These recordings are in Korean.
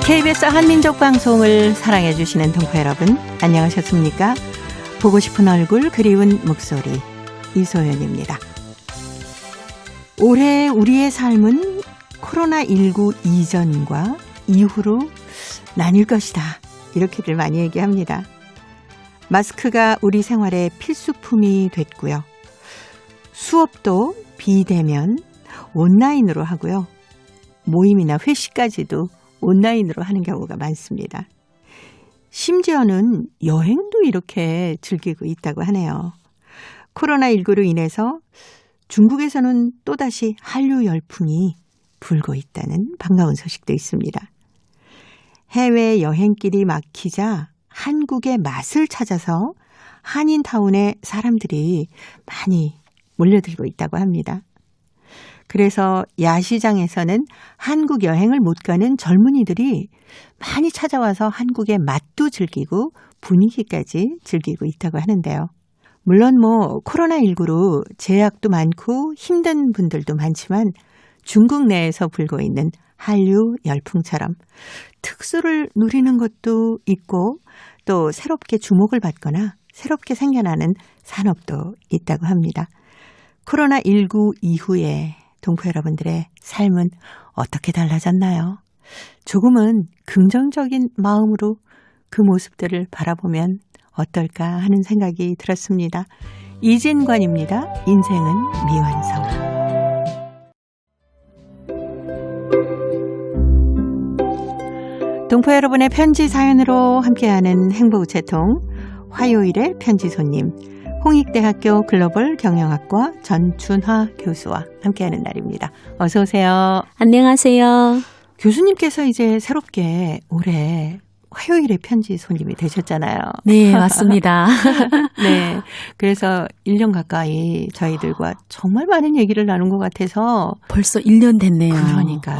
KBS 한민족 방송을 사랑해 주시는 동포 여러분, 안녕하셨습니까? 보고 싶은 얼굴, 그리운 목소리, 이소연입니다. 올해 우리의 삶은 코로나19 이전과 이후로 나뉠 것이다, 이렇게들 많이 얘기합니다. 마스크가 우리 생활의 필수품이 됐고요. 수업도 비대면 온라인으로 하고요. 모임이나 회식까지도 온라인으로 하는 경우가 많습니다. 심지어는 여행도 이렇게 즐기고 있다고 하네요. 코로나19로 인해서 중국에서는 또다시 한류 열풍이 불고 있다는 반가운 소식도 있습니다. 해외 여행길이 막히자 한국의 맛을 찾아서 한인타운에 사람들이 많이 몰려들고 있다고 합니다. 그래서 야시장에서는 한국 여행을 못 가는 젊은이들이 많이 찾아와서 한국의 맛도 즐기고 분위기까지 즐기고 있다고 하는데요. 물론 코로나19로 제약도 많고 힘든 분들도 많지만 중국 내에서 불고 있는 한류 열풍처럼 특수를 누리는 것도 있고 또 새롭게 주목을 받거나 새롭게 생겨나는 산업도 있다고 합니다. 코로나19 이후에 동포 여러분들의 삶은 어떻게 달라졌나요? 조금은 긍정적인 마음으로 그 모습들을 바라보면 어떨까 하는 생각이 들었습니다. 이진관입니다. 인생은 미완성. 동포 여러분의 편지 사연으로 함께하는 행복우체통 화요일의 편지 손님, 홍익대학교 글로벌 경영학과 전춘화 교수와 함께하는 날입니다. 어서 오세요. 안녕하세요. 교수님께서 이제 새롭게 올해 화요일의 편지 손님이 되셨잖아요. 네, 맞습니다. 네, 그래서 1년 가까이 저희들과 정말 많은 얘기를 나눈 것 같아서 벌써 1년 됐네요. 그러니까요.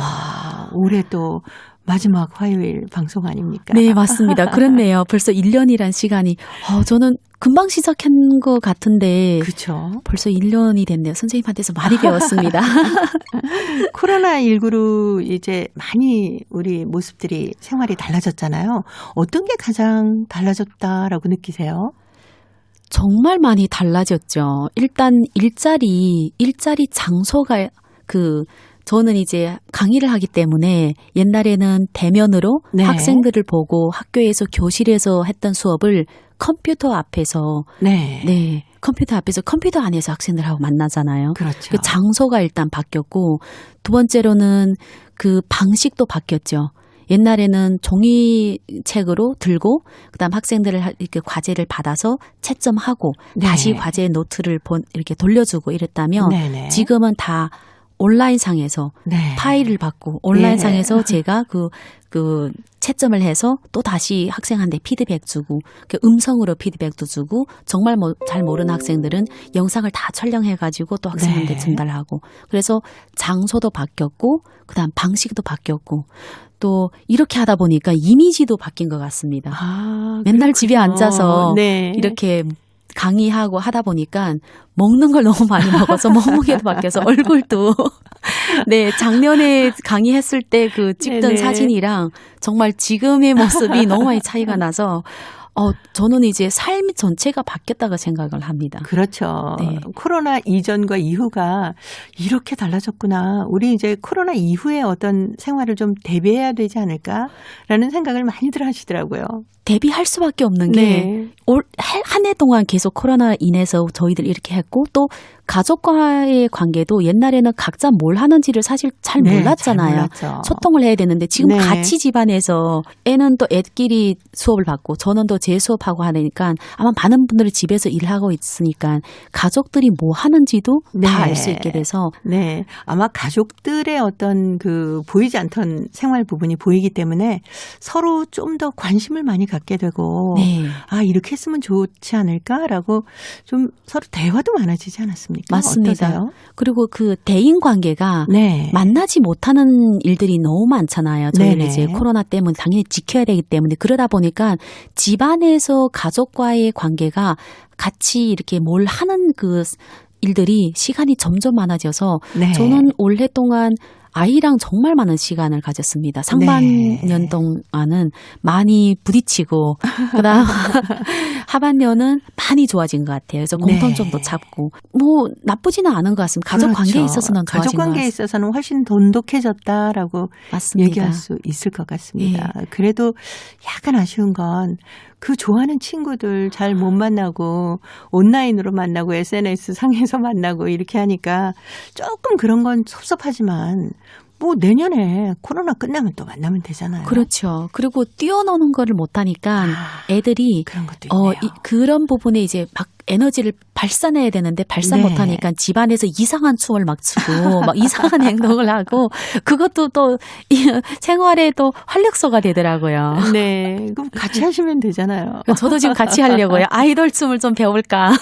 올해 또 마지막 화요일 방송 아닙니까? 네, 맞습니다. 그렇네요. 벌써 1년이란 시간이 저는 금방 시작한 것 같은데 그렇죠. 벌써 1년이 됐네요. 선생님한테서 많이 배웠습니다. 코로나19로 이제 많이 우리 모습들이 생활이 달라졌잖아요. 어떤 게 가장 달라졌다라고 느끼세요? 정말 많이 달라졌죠. 일단 일자리 장소가 저는 이제 강의를 하기 때문에 옛날에는 대면으로 네. 학생들을 보고 학교에서 교실에서 했던 수업을 컴퓨터 앞에서 컴퓨터 안에서 학생들하고 만나잖아요. 그렇죠. 그 장소가 일단 바뀌었고 두 번째로는 그 방식도 바뀌었죠. 옛날에는 종이책으로 들고 그다음 학생들을 이렇게 과제를 받아서 채점하고 네. 다시 과제 노트를 이렇게 돌려주고 이랬다면 네네. 지금은 다 온라인상에서 파일을 받고 온라인상에서 제가 그 채점을 해서 또 다시 학생한테 피드백 주고 음성으로 피드백도 주고 정말 잘 모르는 학생들은 영상을 다 촬영해가지고 또 학생한테 전달하고 그래서 장소도 바뀌었고 그다음 방식도 바뀌었고 또 이렇게 하다 보니까 이미지도 바뀐 것 같습니다. 맨날 그렇군요. 집에 앉아서 이렇게 강의하고 하다 보니까 먹는 걸 너무 많이 먹어서 몸무게도 바뀌어서 얼굴도 작년에 강의했을 때 그 찍던 사진이랑 정말 지금의 모습이 너무 많이 차이가 나서 저는 이제 삶 전체가 바뀌었다고 생각을 합니다. 그렇죠. 네. 코로나 이전과 이후가 이렇게 달라졌구나. 우리 이제 코로나 이후에 어떤 생활을 좀 대비해야 되지 않을까라는 생각을 많이들 하시더라고요. 대비할 수밖에 없는 게 한 해 동안 계속 코로나 인해서 저희들 이렇게 했고 또 가족과의 관계도 옛날에는 각자 뭘 하는지를 사실 잘 몰랐잖아요. 소통을 해야 되는데 지금 같이 집안에서 애는 또 애끼리 수업을 받고 저는 또 제 수업하고 하니까 아마 많은 분들이 집에서 일하고 있으니까 가족들이 뭐 하는지도 다 알 수 있게 돼서 아마 가족들의 어떤 그 보이지 않던 생활 부분이 보이기 때문에 서로 좀 더 관심을 많이 갖게 되고 이렇게 했으면 좋지 않을까라고 좀 서로 대화도 많아지지 않았습니까? 맞습니다. 어떠세요? 그리고 그 대인 관계가 만나지 못하는 일들이 너무 많잖아요. 저희는 이제 코로나 때문에 당연히 지켜야 되기 때문에 그러다 보니까 집안에서 가족과의 관계가 같이 이렇게 뭘 하는 그 일들이 시간이 점점 많아져서 저는 올해 동안 아이랑 정말 많은 시간을 가졌습니다. 상반년 동안은 많이 부딪히고 그다음 하반년은 많이 좋아진 것 같아요. 그래서 공통점도 찾고 뭐 나쁘지는 않은 것 같습니다. 가족 그렇죠. 관계에 있어서는 좋아진 가족 관계에 있어서는 훨씬 돈독해졌다라고 맞습니다. 얘기할 수 있을 것 같습니다. 그래도 약간 아쉬운 건 그 좋아하는 친구들 잘 못 만나고 온라인으로 만나고 SNS 상에서 만나고 이렇게 하니까 조금 그런 건 섭섭하지만 뭐 내년에 코로나 끝나면 또 만나면 되잖아요. 그렇죠. 그리고 뛰어노는 거를 못하니까 애들이 그런 것도 있네요. 그런 부분에 이제 막 에너지를 발산해야 되는데 발산 못하니까 집안에서 이상한 춤을 막 추고 막 이상한 행동을 하고 그것도 또 생활에 또 활력소가 되더라고요. 네, 그럼 같이 하시면 되잖아요. 저도 지금 같이 하려고요. 아이돌 춤을 좀 배울까.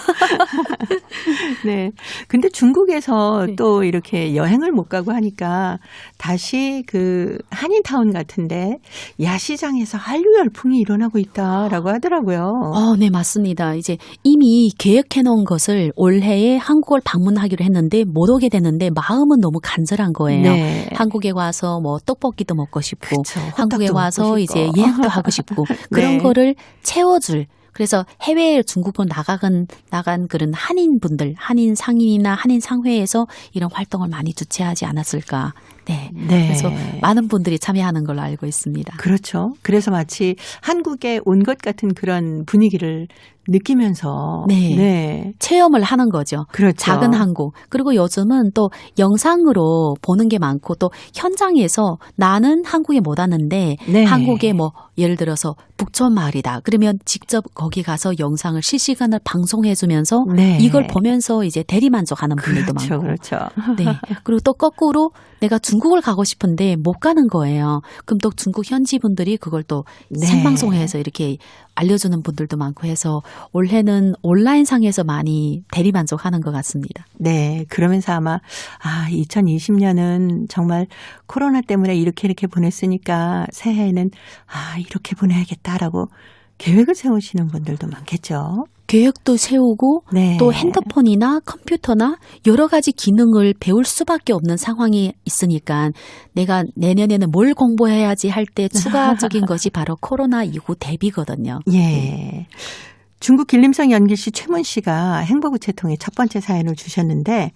네. 근데 중국에서 또 이렇게 여행을 못 가고 하니까 다시 그 한인타운 같은데 야시장에서 한류 열풍이 일어나고 있다라고 하더라고요. 네, 맞습니다. 이제 이미 계획해 놓은 것을 올해에 한국을 방문하기로 했는데 못 오게 됐는데 마음은 너무 간절한 거예요. 네. 한국에 와서 뭐 떡볶이도 먹고 싶고 그쵸, 한국에 와서 이제 여행도 하고 싶고 그런 네. 거를 채워줄 그래서 해외에 중국으로 나간 그런 한인분들, 한인 상인이나 한인 상회에서 이런 활동을 많이 주최하지 않았을까. 네. 그래서 많은 분들이 참여하는 걸로 알고 있습니다. 그렇죠. 그래서 마치 한국에 온 것 같은 그런 분위기를 느끼면서 체험을 하는 거죠. 그렇죠. 작은 한국. 그리고 요즘은 또 영상으로 보는 게 많고 또 현장에서 나는 한국에 못 왔는데 한국에 뭐 예를 들어서 북촌 마을이다. 그러면 직접 거기 가서 영상을 실시간을 방송해 주면서 이걸 보면서 이제 대리만족하는 분들도 많고. 그렇죠. 네. 그리고 또 거꾸로 내가 중국을 가고 싶은데 못 가는 거예요. 그럼 또 중국 현지 분들이 그걸 또 생방송해서 이렇게 알려주는 분들도 많고 해서 올해는 온라인상에서 많이 대리만족하는 것 같습니다. 네. 그러면서 아마 2020년은 정말 코로나 때문에 이렇게 보냈으니까 새해에는 이렇게 보내야겠다라고 계획을 세우시는 분들도 많겠죠. 계획도 세우고 또 핸드폰이나 컴퓨터나 여러 가지 기능을 배울 수밖에 없는 상황이 있으니까 내가 내년에는 뭘 공부해야지 할 때 추가적인 것이 바로 코로나19 대비거든요. 예. 중국 길림성 연기시 최문 씨가 행보부채통에 첫 번째 사연을 주셨는데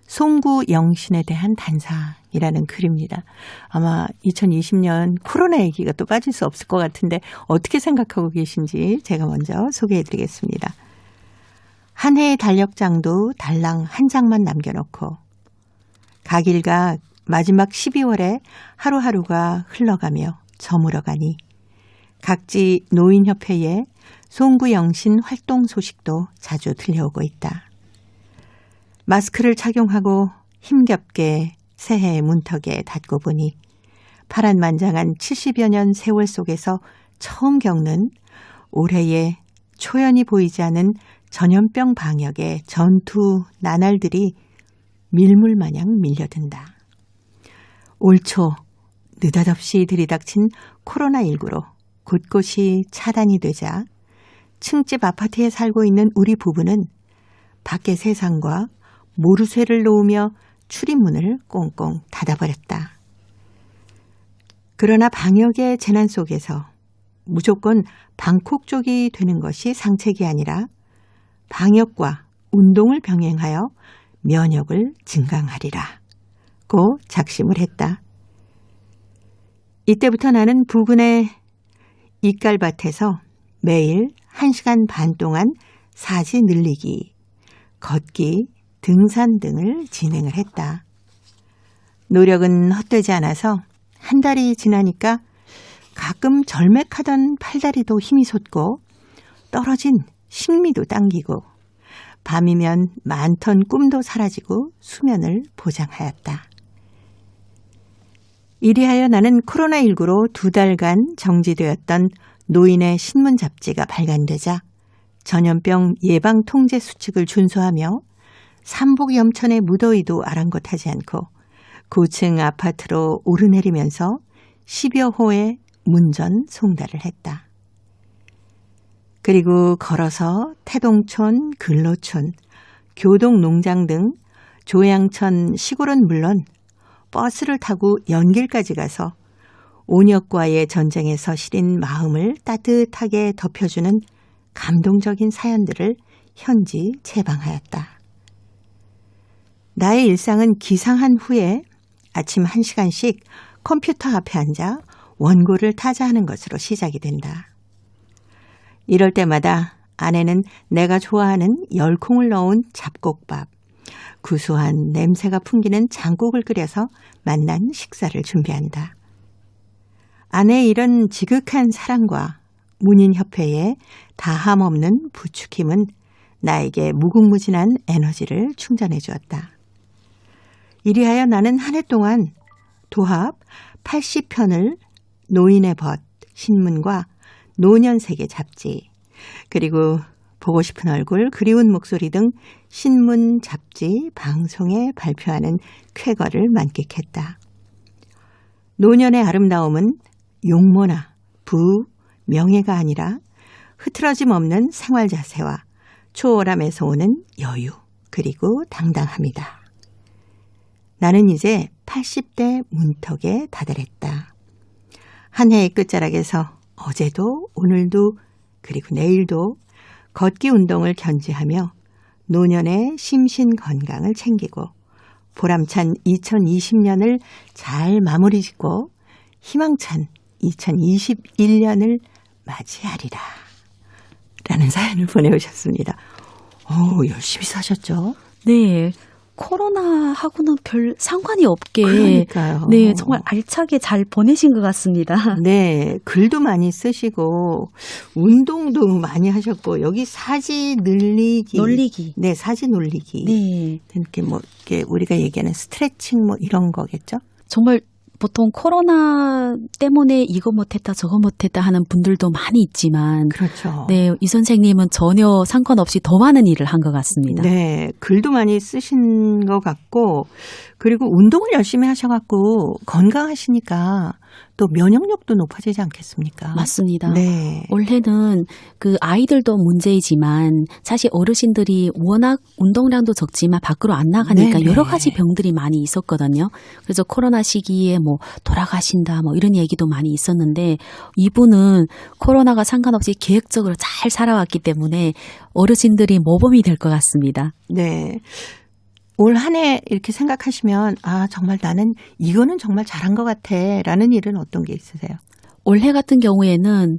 송구 영신에 대한 단상이라는 글입니다. 아마 2020년 코로나 얘기가 또 빠질 수 없을 것 같은데 어떻게 생각하고 계신지 제가 먼저 소개해드리겠습니다. 한 해의 달력장도 달랑 한 장만 남겨놓고 가길각 마지막 12월에 하루하루가 흘러가며 저물어가니 각지 노인협회에 송구영신 활동 소식도 자주 들려오고 있다. 마스크를 착용하고 힘겹게 새해 문턱에 닿고 보니 파란만장한 70여 년 세월 속에서 처음 겪는 올해의 초연히 보이지 않은 전염병 방역의 전투 나날들이 밀물마냥 밀려든다. 올 초 느닷없이 들이닥친 코로나19로 곳곳이 차단이 되자 층집 아파트에 살고 있는 우리 부부는 밖의 세상과 모르쇠를 놓으며 출입문을 꽁꽁 닫아버렸다. 그러나 방역의 재난 속에서 무조건 방콕족이 되는 것이 상책이 아니라 방역과 운동을 병행하여 면역을 증강하리라고 작심을 했다. 이때부터 나는 부근의 이깔밭에서 매일 1시간 반 동안 사지 늘리기, 걷기, 등산 등을 진행을 했다. 노력은 헛되지 않아서 한 달이 지나니까 가끔 절맥하던 팔다리도 힘이 솟고 떨어진 식미도 당기고 밤이면 많던 꿈도 사라지고 수면을 보장하였다. 이리하여 나는 코로나19로 2달간 정지되었던 노인의 신문 잡지가 발간되자 전염병 예방 통제 수칙을 준수하며 삼복 염천의 무더위도 아랑곳하지 않고 고층 아파트로 오르내리면서 10여 호의 문전 송달을 했다. 그리고 걸어서 태동촌, 근로촌, 교동농장 등 조양천 시골은 물론 버스를 타고 연길까지 가서 온역과의 전쟁에서 시린 마음을 따뜻하게 덮여주는 감동적인 사연들을 현지 채방하였다. 나의 일상은 기상한 후에 아침 1시간씩 컴퓨터 앞에 앉아 원고를 타자하는 것으로 시작이 된다. 이럴 때마다 아내는 내가 좋아하는 열콩을 넣은 잡곡밥, 구수한 냄새가 풍기는 장국을 끓여서 맛난 식사를 준비한다. 아내의 이런 지극한 사랑과 문인협회의 다함없는 부추김은 나에게 무궁무진한 에너지를 충전해 주었다. 이리하여 나는 한 해 동안 도합 80편을 노인의 벗 신문과 노년세계 잡지, 그리고 보고 싶은 얼굴, 그리운 목소리 등 신문, 잡지, 방송에 발표하는 쾌거를 만끽했다. 노년의 아름다움은 용모나 부, 명예가 아니라 흐트러짐 없는 생활 자세와 초월함에서 오는 여유, 그리고 당당함이다. 나는 이제 80대 문턱에 다다랐다. 한 해의 끝자락에서 어제도 오늘도 그리고 내일도 걷기 운동을 견지하며 노년의 심신 건강을 챙기고 보람찬 2020년을 잘 마무리 짓고 희망찬 2021년을 맞이하리라 라는 사연을 보내오셨습니다. 열심히 사셨죠? 네. 코로나하고는 별 상관이 없게 그러니까요. 네, 정말 알차게 잘 보내신 것 같습니다. 네, 글도 많이 쓰시고 운동도 많이 하셨고 여기 사지 놀리기. 네, 사지 놀리기. 네. 이렇게 우리가 얘기하는 스트레칭 이런 거겠죠? 정말 보통 코로나 때문에 이거 못했다 저거 못했다 하는 분들도 많이 있지만 그렇죠. 네, 이 선생님은 전혀 상관없이 더 많은 일을 한 것 같습니다. 네, 글도 많이 쓰신 것 같고 그리고 운동을 열심히 하셔갖고 건강하시니까 또 면역력도 높아지지 않겠습니까? 맞습니다. 네. 올해는 그 아이들도 문제이지만 사실 어르신들이 워낙 운동량도 적지만 밖으로 안 나가니까 네네. 여러 가지 병들이 많이 있었거든요. 그래서 코로나 시기에 돌아가신다 이런 얘기도 많이 있었는데 이분은 코로나가 상관없이 계획적으로 잘 살아왔기 때문에 어르신들이 모범이 될 것 같습니다. 네. 올 한 해 이렇게 생각하시면 정말 나는 이거는 정말 잘한 것 같아 라는 일은 어떤 게 있으세요? 올해 같은 경우에는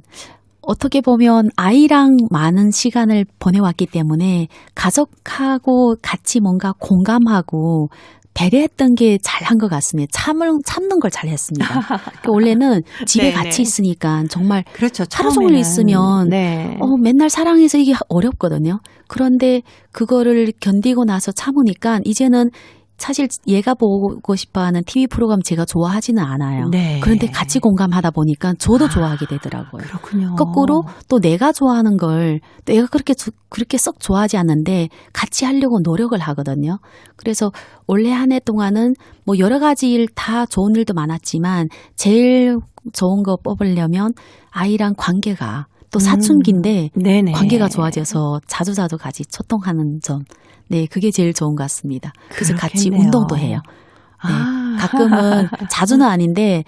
어떻게 보면 아이랑 많은 시간을 보내왔기 때문에 가족하고 같이 뭔가 공감하고 배려했던 게 잘한 것 같습니다. 참는 걸 잘했습니다. 그러니까 원래는 집에 같이 있으니까 정말 그렇죠. 하루 종일 있으면 네. 맨날 사랑해서 이게 어렵거든요. 그런데 그거를 견디고 나서 참으니까 이제는 사실 얘가 보고 싶어하는 TV 프로그램 제가 좋아하지는 않아요. 네. 그런데 같이 공감하다 보니까 저도 좋아하게 되더라고요. 그렇군요. 거꾸로 또 내가 좋아하는 걸 내가 그렇게 썩 좋아하지 않는데 같이 하려고 노력을 하거든요. 그래서 올해 한 해 동안은 여러 가지 일 다 좋은 일도 많았지만 제일 좋은 거 뽑으려면 아이랑 관계가 또 사춘기인데 네네. 관계가 좋아져서 자주자주 같이 소통하는 점. 네, 그게 제일 좋은 것 같습니다. 그래서 같이 그렇겠네요. 운동도 해요. 네, 가끔은 자주는 아닌데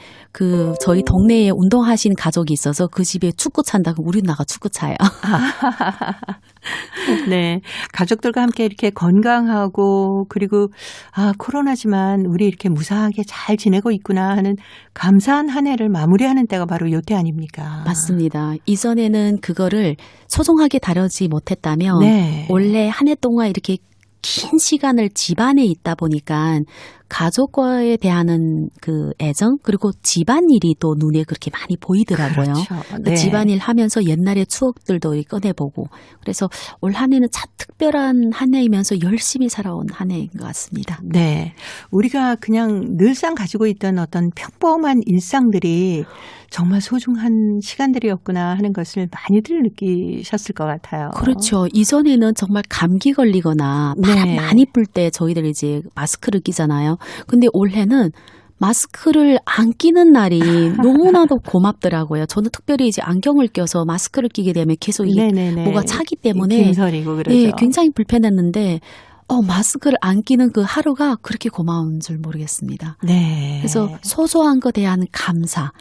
저희 동네에 운동하신 가족이 있어서 그 집에 축구 찬다고 우리 나가 축구 차요. 네, 가족들과 함께 이렇게 건강하고 그리고 코로나지만 우리 이렇게 무사하게 잘 지내고 있구나 하는 감사한 한 해를 마무리하는 때가 바로 요때 아닙니까? 맞습니다. 이전에는 그거를 소중하게 다루지 못했다면 네. 원래 한 해 동안 이렇게 긴 시간을 집안에 있다 보니까 가족과에 대한 그 애정 그리고 집안일이 또 눈에 그렇게 많이 보이더라고요. 그렇죠. 그 네. 집안일 하면서 옛날의 추억들도 꺼내보고 그래서 올 한 해는 참 특별한 한 해이면서 열심히 살아온 한 해인 것 같습니다. 네. 우리가 그냥 늘상 가지고 있던 어떤 평범한 일상들이 정말 소중한 시간들이었구나 하는 것을 많이들 느끼셨을 것 같아요. 그렇죠. 이전에는 정말 감기 걸리거나 바람 네. 많이 불 때 저희들이 이제 마스크를 끼잖아요. 근데 올해는 마스크를 안 끼는 날이 너무나도 고맙더라고요. 저는 특별히 이제 안경을 껴서 마스크를 끼게 되면 계속 이게 네네네. 뭐가 차기 때문에 김설이고 그러죠. 네, 굉장히 불편했는데 마스크를 안 끼는 그 하루가 그렇게 고마운 줄 모르겠습니다. 네. 그래서 소소한 것에 대한 감사,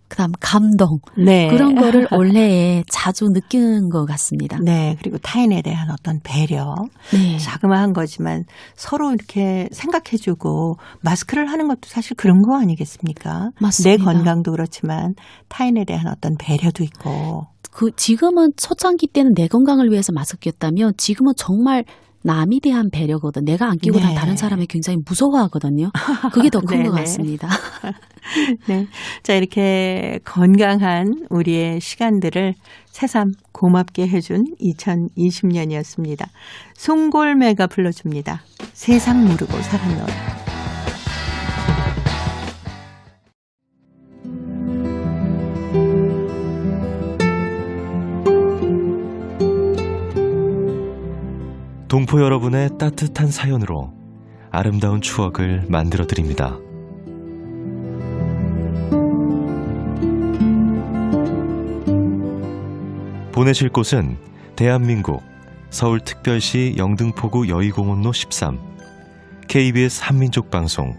그다음 감동 네. 그런 거를 올해에 자주 느끼는 것 같습니다. 네. 그리고 타인에 대한 어떤 배려. 네. 자그마한 거지만 서로 이렇게 생각해주고 마스크를 하는 것도 사실 그런 거 아니겠습니까? 맞습니다. 내 건강도 그렇지만 타인에 대한 어떤 배려도 있고. 지금은 초창기 때는 내 건강을 위해서 마스크였다면 지금은 정말 남에 대한 배려거든. 내가 안 끼고 네. 다른 사람이 굉장히 무서워하거든요. 그게 더 큰 것 같습니다. 네. 자, 이렇게 건강한 우리의 시간들을 새삼 고맙게 해준 2020년이었습니다. 송골매가 불러줍니다. 세상 모르고 살았노라. 동포 여러분의 따뜻한 사연으로 아름다운 추억을 만들어 드립니다. 보내실 곳은 대한민국 서울특별시 영등포구 여의공원로 13 KBS 한민족방송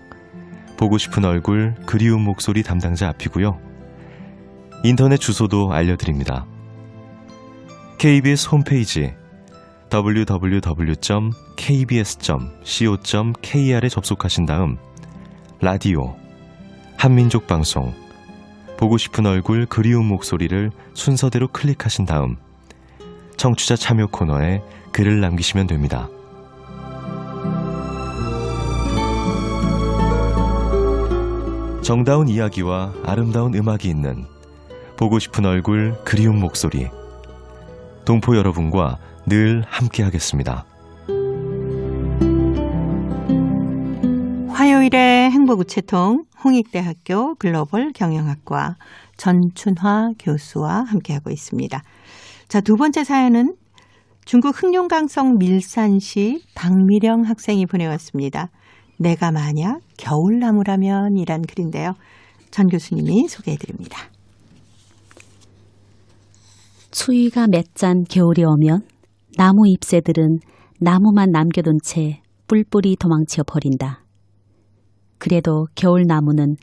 보고 싶은 얼굴 그리운 목소리 담당자 앞이고요. 인터넷 주소도 알려드립니다. KBS 홈페이지 www.kbs.co.kr에 접속하신 다음 라디오, 한민족방송, 보고 싶은 얼굴 그리운 목소리를 순서대로 클릭하신 다음 청취자 참여 코너에 글을 남기시면 됩니다. 정다운 이야기와 아름다운 음악이 있는 보고 싶은 얼굴 그리운 목소리, 동포 여러분과 늘 함께하겠습니다. 화요일의 행복우체통 홍익대학교 글로벌 경영학과 전춘화 교수와 함께하고 있습니다. 자, 두 번째 사연은 중국 흑룡강성 밀산시 박미령 학생이 보내왔습니다. 내가 만약 겨울나무라면 이란 글인데요. 전 교수님이 소개해드립니다. 추위가 맺잔 겨울이 오면 나무 잎새들은 나무만 남겨둔 채 뿔뿔이 도망쳐 버린다. 그래도 겨울나무는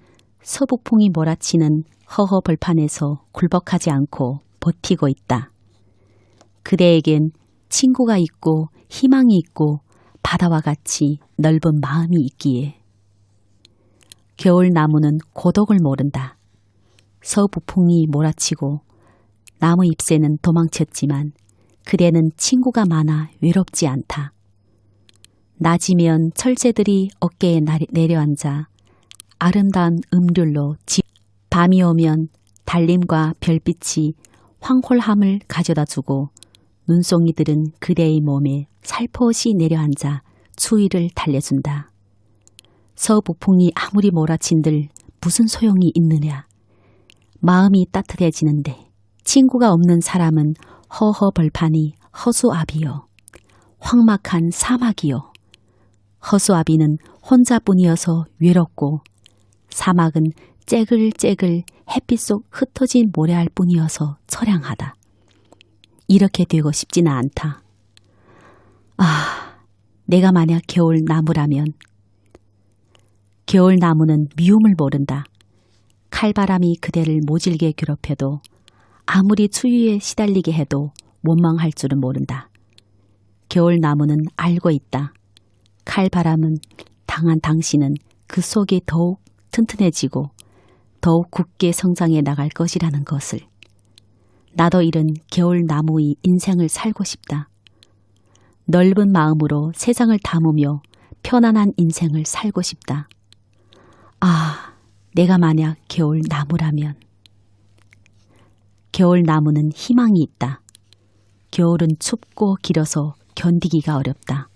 서북풍이 몰아치는 허허 벌판에서 굴복하지 않고 버티고 있다. 그대에겐 친구가 있고 희망이 있고 바다와 같이 넓은 마음이 있기에. 겨울나무는 고독을 모른다. 서북풍이 몰아치고 나무 잎새는 도망쳤지만 그대는 친구가 많아 외롭지 않다. 낮이면 철새들이 어깨에 내려앉아 아름다운 음률로 밤이 오면 달림과 별빛이 황홀함을 가져다주고 눈송이들은 그대의 몸에 살포시 내려앉아 추위를 달래준다. 서북풍이 아무리 몰아친들 무슨 소용이 있느냐. 마음이 따뜻해지는데 친구가 없는 사람은 허허 벌판이 허수아비요. 황막한 사막이요. 허수아비는 혼자뿐이어서 외롭고 사막은 째글째글 햇빛 속 흩어진 모래알 뿐이어서 처량하다. 이렇게 되고 싶지는 않다. 내가 만약 겨울나무라면. 겨울나무는 미움을 모른다. 칼바람이 그대를 모질게 괴롭혀도 아무리 추위에 시달리게 해도 원망할 줄은 모른다. 겨울나무는 알고 있다. 칼바람은 당한 당신은 그 속이 더욱 튼튼해지고 더욱 굳게 성장해 나갈 것이라는 것을. 나도 이런 겨울나무의 인생을 살고 싶다. 넓은 마음으로 세상을 담으며 편안한 인생을 살고 싶다. 내가 만약 겨울나무라면. 겨울나무는 희망이 있다. 겨울은 춥고 길어서 견디기가 어렵다.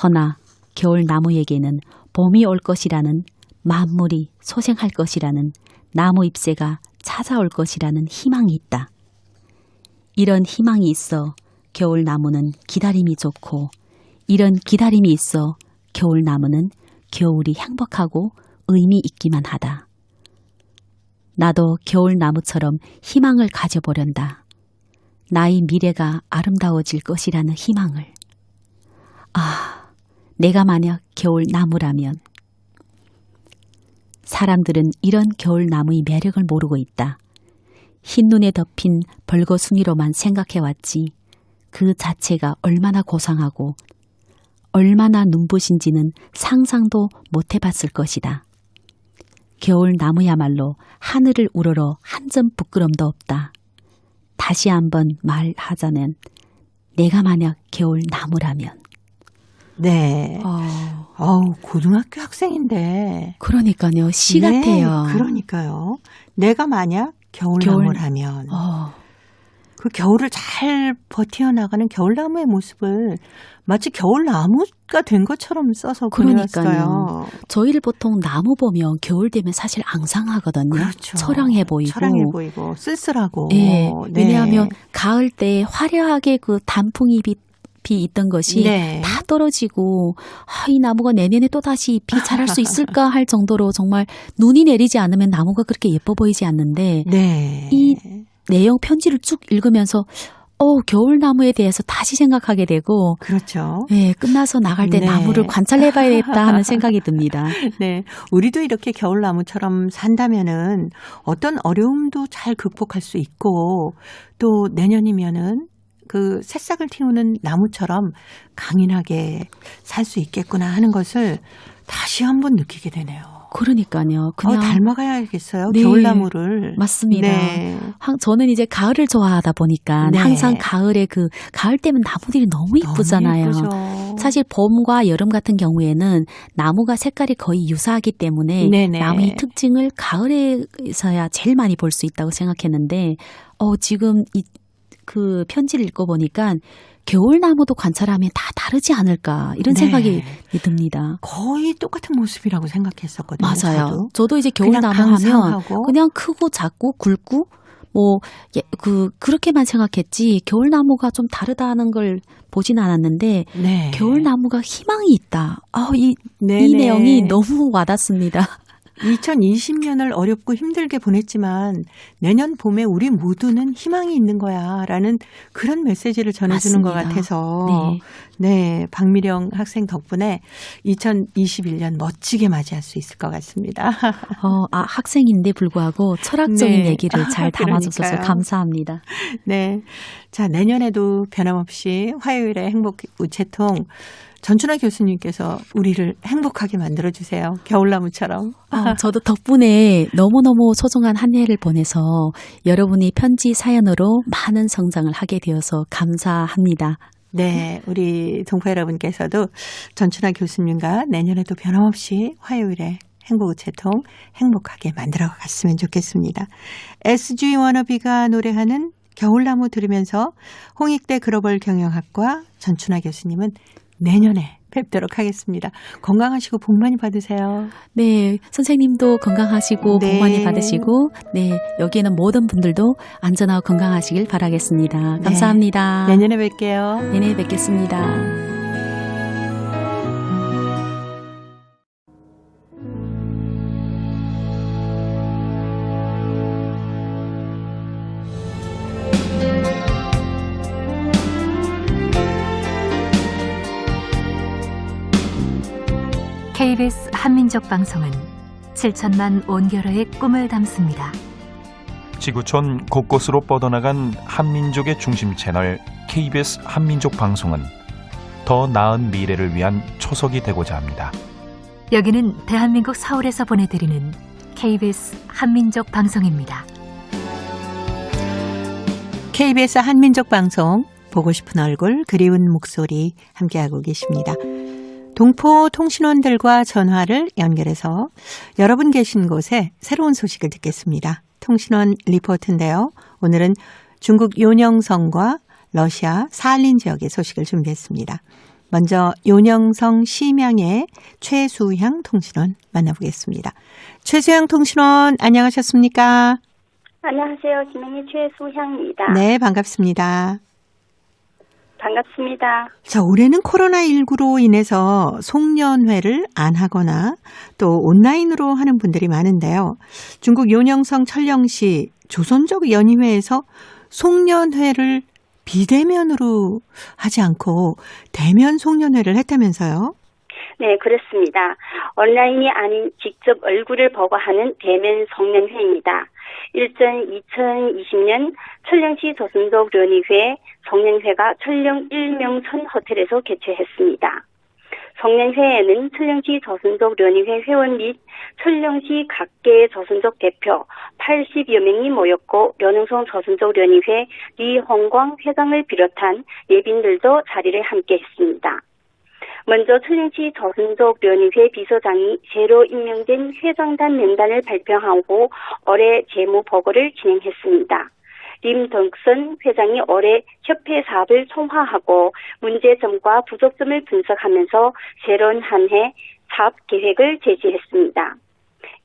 허나 겨울나무에게는 봄이 올 것이라는, 만물이 소생할 것이라는, 나무 잎새가 찾아올 것이라는 희망이 있다. 이런 희망이 있어 겨울나무는 기다림이 좋고, 이런 기다림이 있어 겨울나무는 겨울이 행복하고 의미 있기만 하다. 나도 겨울나무처럼 희망을 가져보련다. 나의 미래가 아름다워질 것이라는 희망을. 내가 만약 겨울 나무라면. 사람들은 이런 겨울 나무의 매력을 모르고 있다. 흰눈에 덮인 벌거숭이로만 생각해왔지. 그 자체가 얼마나 고상하고 얼마나 눈부신지는 상상도 못해봤을 것이다. 겨울 나무야말로 하늘을 우러러 한 점 부끄럼도 없다. 다시 한번 말하자면 내가 만약 겨울 나무라면. 네. 고등학교 학생인데. 그러니까요. 시 네, 같아요. 그러니까요. 내가 만약 겨울나무라면. 그 겨울을 잘 버텨나가는 겨울나무의 모습을 마치 겨울나무가 된 것처럼 써서 그려놨어요. 그러니까요. 저희를 보통 나무 보면 겨울 되면 사실 앙상하거든요. 그렇죠. 처량해 보이고. 쓸쓸하고. 네. 네. 왜냐하면 가을 때 화려하게 그 단풍잎이 있던 것이 네. 다 떨어지고 이 나무가 내년에 또다시 잎이 자랄 수 있을까 할 정도로 정말 눈이 내리지 않으면 나무가 그렇게 예뻐 보이지 않는데 네. 이 내용 편지를 쭉 읽으면서 겨울나무에 대해서 다시 생각하게 되고 그렇죠. 네, 끝나서 나갈 때 네. 나무를 관찰해봐야겠다 하는 생각이 듭니다. 네, 우리도 이렇게 겨울나무처럼 산다면은 어떤 어려움도 잘 극복할 수 있고 또 내년이면은 그 새싹을 틔우는 나무처럼 강인하게 살 수 있겠구나 하는 것을 다시 한번 느끼게 되네요. 그러니까요. 그냥 닮아가야겠어요. 네, 겨울나무를. 맞습니다. 네. 저는 이제 가을을 좋아하다 보니까 네. 항상 가을에 가을 때면 나무들이 너무 이쁘잖아요. 너무 예쁘죠. 사실 봄과 여름 같은 경우에는 나무가 색깔이 거의 유사하기 때문에 네네. 나무의 특징을 가을에서야 제일 많이 볼 수 있다고 생각했는데 지금 그 편지를 읽어보니까 겨울나무도 관찰하면 다 다르지 않을까 이런 네. 생각이 듭니다. 거의 똑같은 모습이라고 생각했었거든요. 맞아요. 저도 이제 겨울나무 그냥 하면 강상하고. 그냥 크고 작고 굵고 그렇게만 생각했지 겨울나무가 좀 다르다는 걸 보진 않았는데 네. 겨울나무가 희망이 있다. 이 네네. 내용이 너무 와닿습니다. 2020년을 어렵고 힘들게 보냈지만 내년 봄에 우리 모두는 희망이 있는 거야 라는 그런 메시지를 전해주는 맞습니다. 것 같아서 네, 박미령 학생 덕분에 2021년 멋지게 맞이할 수 있을 것 같습니다. 학생인데 불구하고 철학적인 네. 얘기를 잘 담아주셔서 그러니까요. 감사합니다. 네, 자 내년에도 변함없이 화요일에 행복 우체통 전춘아 교수님께서 우리를 행복하게 만들어주세요. 겨울나무처럼. 저도 덕분에 너무너무 소중한 한 해를 보내서 여러분이 편지 사연으로 많은 성장을 하게 되어서 감사합니다. 네, 우리 동포 여러분께서도 전춘아 교수님과 내년에도 변함없이 화요일에 행복우체통 행복하게 만들어 갔으면 좋겠습니다. SG 워너비가 노래하는 겨울나무 들으면서 홍익대 글로벌 경영학과 전춘아 교수님은 내년에 뵙도록 하겠습니다. 건강하시고 복 많이 받으세요. 네, 선생님도 건강하시고 네. 복 많이 받으시고 여기에는 모든 분들도 안전하고 건강하시길 바라겠습니다. 감사합니다. 네, 내년에 뵐게요. 내년에 뵙겠습니다. KBS 한민족 방송은 7천만 온결어의 꿈을 담습니다. 지구촌 곳곳으로 뻗어나간 한민족의 중심 채널 KBS 한민족 방송은 더 나은 미래를 위한 초석이 되고자 합니다. 여기는 대한민국 서울에서 보내드리는 KBS 한민족 방송입니다. KBS 한민족 방송 보고 싶은 얼굴 그리운 목소리 함께하고 계십니다. 동포 통신원들과 전화를 연결해서 여러분 계신 곳에 새로운 소식을 듣겠습니다. 통신원 리포트인데요. 오늘은 중국 요녕성과 러시아 살린 지역의 소식을 준비했습니다. 먼저 요녕성 시명의 최수향 통신원 만나보겠습니다. 최수향 통신원 안녕하셨습니까? 안녕하세요. 지명의 최수향입니다. 네, 반갑습니다. 반갑습니다. 자, 올해는 코로나19로 인해서 송년회를 안 하거나 또 온라인으로 하는 분들이 많은데요. 중국 요녕성 철령시 조선족 연희회에서 송년회를 비대면으로 하지 않고 대면 송년회를 했다면서요? 네, 그렇습니다. 온라인이 아닌 직접 얼굴을 보고 하는 대면 송년회입니다. 일전 2020년 천령시 조선족련의회 송년회가 천령 일명천 호텔에서 개최했습니다. 송년회에는 천령시 조선족련의회 회원 및 천령시 각계의 조선족 대표 80여 명이 모였고 련흥성 조선족련의회 리홍광 회장을 비롯한 예빈들도 자리를 함께 했습니다. 먼저 천령시 조선족련의회 비서장이 새로 임명된 회장단 명단을 발표하고 올해 재무 보고를 진행했습니다. 림덕선 회장이 올해 협회 사업을 총화하고 문제점과 부족점을 분석하면서 새로운 한 해 사업 계획을 제시했습니다.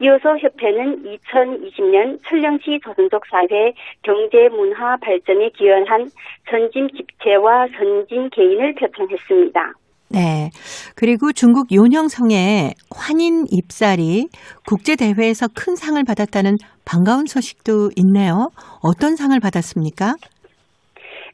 이어서 협회는 2020년 천령시 조선족사회 경제문화 발전에 기여한 선진 집체와 선진 개인을 표창했습니다. 네. 그리고 중국 요녕성의 환인 입살이 국제대회에서 큰 상을 받았다는 반가운 소식도 있네요. 어떤 상을 받았습니까?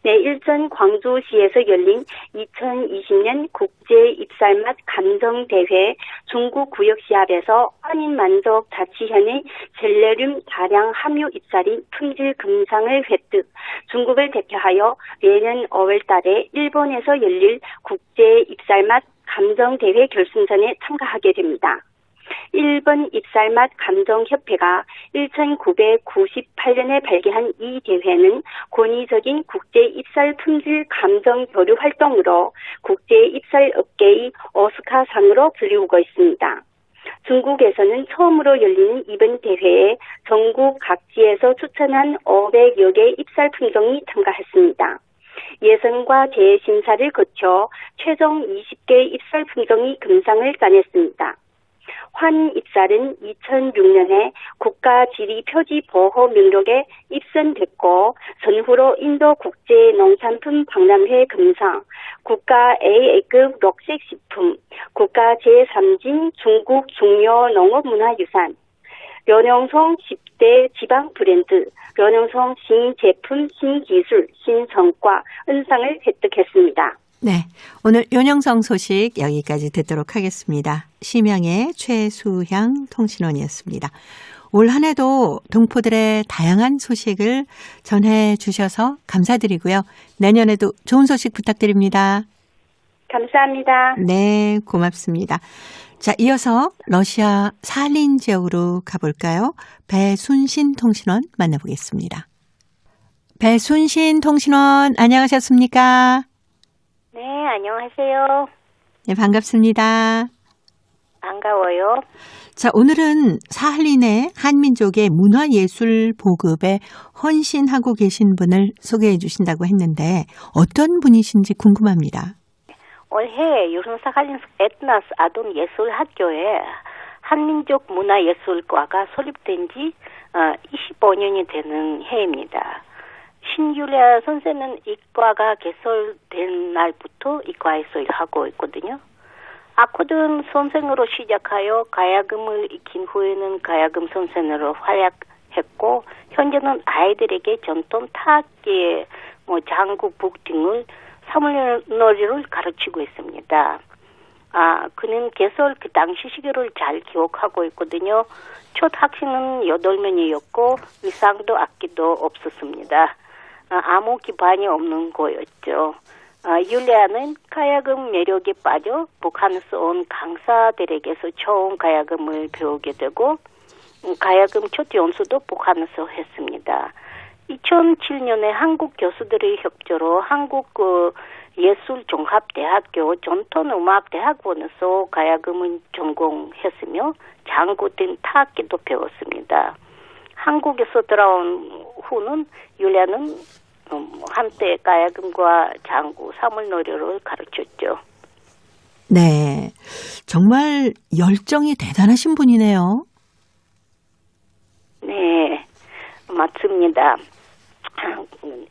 네, 일전 광주시에서 열린 2020년 국제입살맛 감정대회 중국 구역시합에서 환인만족 자치현의 젤레륨 다량 함유 입살인 품질 금상을 획득, 중국을 대표하여 내년 5월 달에 일본에서 열릴 국제입살맛 감정대회 결승전에 참가하게 됩니다. 일본 입살맛 감정협회가 1998년에 발기한 이 대회는 권위적인 국제 입살 품질 감정 교류 활동으로 국제 입살 업계의 오스카상으로 불리우고 있습니다. 중국에서는 처음으로 열리는 이번 대회에 전국 각지에서 추천한 500여 개 입살 품종이 참가했습니다. 예선과 재심사를 거쳐 최종 20개 입살 품종이 금상을 따냈습니다. 환입살은 2006년에 국가지리표지보호 명록에 입선됐고 전후로 인도 국제농산품 박람회 금상, 국가 A급 녹색식품, 국가 제3진 중국 중요농업문화유산, 련흥성 10대 지방 브랜드, 련흥성 신제품, 신기술, 신성과 은상을 획득했습니다. 네, 오늘 요녕성 소식 여기까지 듣도록 하겠습니다. 심양의 최수향 통신원이었습니다. 올 한 해도 동포들의 다양한 소식을 전해주셔서 감사드리고요. 내년에도 좋은 소식 부탁드립니다. 감사합니다. 네, 고맙습니다. 자, 이어서 러시아 살린 지역으로 가볼까요? 배순신 통신원 만나보겠습니다. 배순신 통신원 안녕하셨습니까? 네, 안녕하세요. 네, 반갑습니다. 반가워요. 자, 오늘은 사할린의 한민족의 문화예술 보급에 헌신하고 계신 분을 소개해 주신다고 했는데 어떤 분이신지 궁금합니다. 올해 요른사할린 에트나스 아동 예술학교에 한민족 문화예술과가 설립된 지 25년이 되는 해입니다. 신유리아 선생은 이과가 개설된 날부터 이과에서 일하고 있거든요. 아코디언 선생으로 시작하여 가야금을 익힌 후에는 가야금 선생으로 활약했고 현재는 아이들에게 전통 타악기의 장구, 북 등을 사물놀이를 가르치고 있습니다. 그는 개설 그 당시 시기를 잘 기억하고 있거든요. 첫 학생은 8명이었고 의상도 악기도 없었습니다. 아무 기반이 없는 거였죠. 율리아는 가야금 매력에 빠져 북한에서 온 강사들에게서 처음 가야금을 배우게 되고 가야금 첫 연수도 북한에서 했습니다. 2007년에 한국 교수들의 협조로 한국 예술종합대학교 전통음악대학원에서 가야금을 전공했으며 장구 등 타악기도 배웠습니다. 한국에서 돌아온 후는 율리아는 한때 가야금과 장구, 사물놀이를 가르쳤죠. 네, 정말 열정이 대단하신 분이네요. 네, 맞습니다.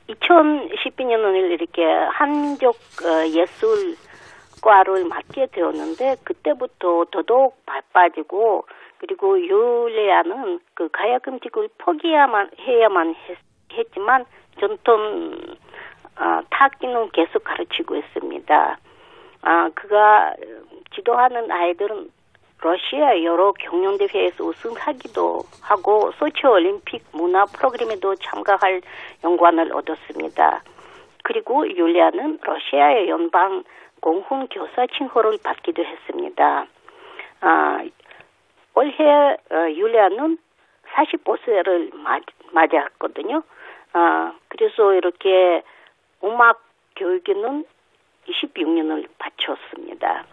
2012년을 이렇게 한민족 예술과를 맡게 되었는데 그때부터 더더욱 바빠지고 그리고 율리아는 그 가야금직을 포기해야만 했지만 전통 타악기는 계속 가르치고 있습니다. 그가 지도하는 아이들은 러시아 여러 경연대회에서 우승하기도 하고 소치올림픽 문화 프로그램에도 참가할 영광을 얻었습니다. 그리고 율리아는 러시아의 연방 공훈 교사 칭호를 받기도 했습니다. 올해 율리아는 45세를 맞았거든요. 그래서 이렇게 음악 교육에는 26년을 바쳤습니다.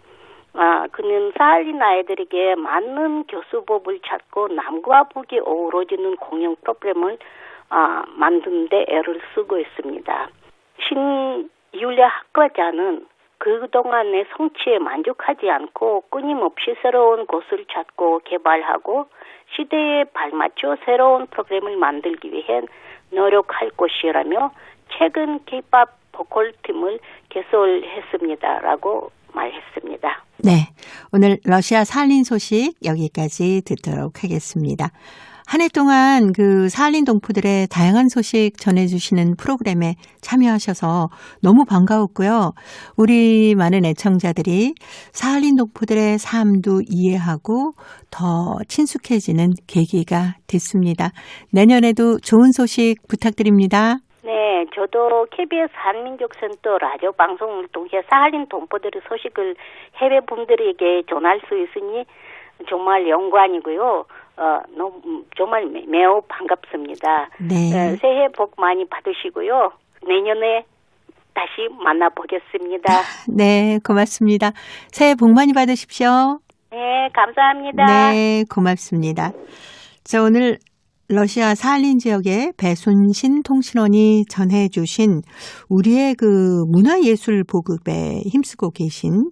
그는 사할린 아이들에게 맞는 교수법을 찾고 남과 북이 어우러지는 공연 프로그램을 만드는 데 애를 쓰고 있습니다. 율리아 학과자는 그동안의 성취에 만족하지 않고 끊임없이 새로운 곳을 찾고 개발하고 시대에 발맞춰 새로운 프로그램을 만들기 위해 노력할 것이라며 최근 K-POP 보컬팀을 개설했습니다라고 말했습니다. 네, 오늘 러시아 사할린 소식 여기까지 듣도록 하겠습니다. 한 해 동안 그 사할린 동포들의 다양한 소식 전해주시는 프로그램에 참여하셔서 너무 반가웠고요. 우리 많은 애청자들이 사할린 동포들의 삶도 이해하고 더 친숙해지는 계기가 됐습니다. 내년에도 좋은 소식 부탁드립니다. 네, 저도 KBS 한민족센터 라디오 방송을 통해 사할린 동포들의 소식을 해외 분들에게 전할 수 있으니 정말 영광이고요. 정말 매우 반갑습니다. 네. 새해 복 많이 받으시고요. 내년에 다시 만나보겠습니다. 네, 고맙습니다. 새해 복 많이 받으십시오. 네, 감사합니다. 네, 고맙습니다. 자, 오늘 러시아 사할린 지역의 배순신 통신원이 전해주신 우리의 그 문화예술 보급에 힘쓰고 계신